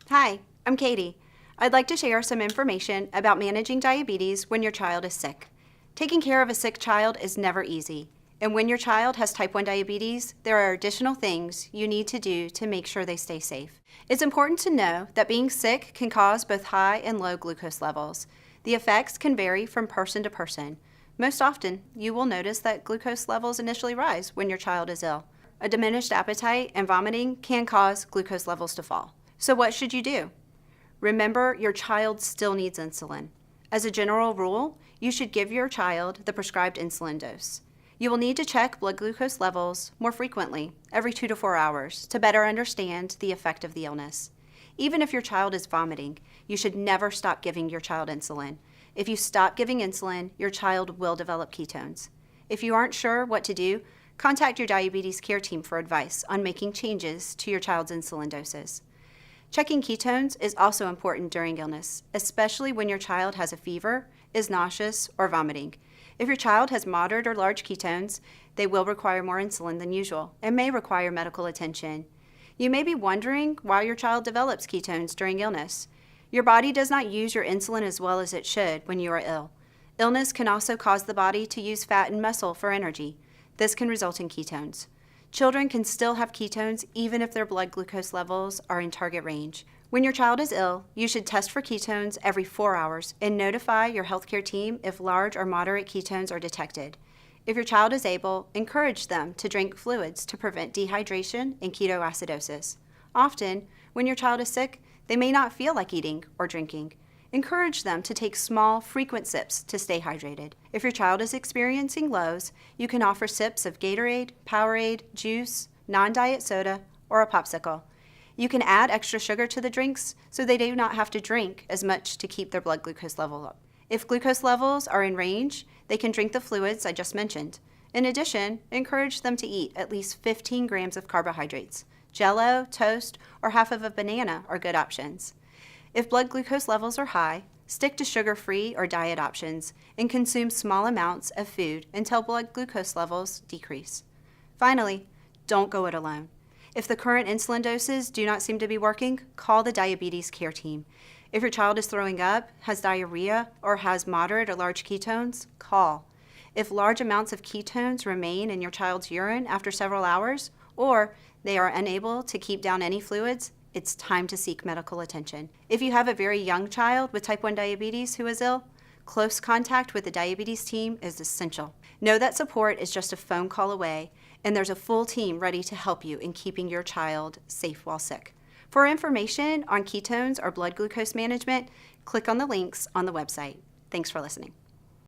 Hi, I'm Katie. I'd like to share some information about managing diabetes when your child is sick. Taking care of a sick child is never easy, and when your child has type 1 diabetes, there are additional things you need to do to make sure they stay safe. It's important to know that being sick can cause both high and low glucose levels. The effects can vary from person to person. Most often, you will notice that glucose levels initially rise when your child is ill. A diminished appetite and vomiting can cause glucose levels to fall. So what should you do? Remember, your child still needs insulin. As a general rule, you should give your child the prescribed insulin dose. You will need to check blood glucose levels more frequently, every 2 to 4 hours, to better understand the effect of the illness. Even if your child is vomiting, you should never stop giving your child insulin. If you stop giving insulin, your child will develop ketones. If you aren't sure what to do, contact your diabetes care team for advice on making changes to your child's insulin doses. Checking ketones is also important during illness, especially when your child has a fever, is nauseous, or vomiting. If your child has moderate or large ketones, they will require more insulin than usual and may require medical attention. You may be wondering why your child develops ketones during illness. Your body does not use your insulin as well as it should when you are ill. Illness can also cause the body to use fat and muscle for energy. This can result in ketones. Children can still have ketones even if their blood glucose levels are in target range. When your child is ill, you should test for ketones every 4 hours and notify your healthcare team if large or moderate ketones are detected. If your child is able, encourage them to drink fluids to prevent dehydration and ketoacidosis. Often, when your child is sick, they may not feel like eating or drinking. Encourage them to take small, frequent sips to stay hydrated. If your child is experiencing lows, you can offer sips of Gatorade, Powerade, juice, non-diet soda, or a popsicle. You can add extra sugar to the drinks so they do not have to drink as much to keep their blood glucose level up. If glucose levels are in range, they can drink the fluids I just mentioned. In addition, encourage them to eat at least 15 grams of carbohydrates. Jell-O, toast, or half of a banana are good options. If blood glucose levels are high, stick to sugar-free or diet options and consume small amounts of food until blood glucose levels decrease. Finally, don't go it alone. If the current insulin doses do not seem to be working, call the diabetes care team. If your child is throwing up, has diarrhea, or has moderate or large ketones, call. If large amounts of ketones remain in your child's urine after several hours, or they are unable to keep down any fluids, it's time to seek medical attention. If you have a very young child with type 1 diabetes who is ill, close contact with the diabetes team is essential. Know that support is just a phone call away, and there's a full team ready to help you in keeping your child safe while sick. For information on ketones or blood glucose management, click on the links on the website. Thanks for listening.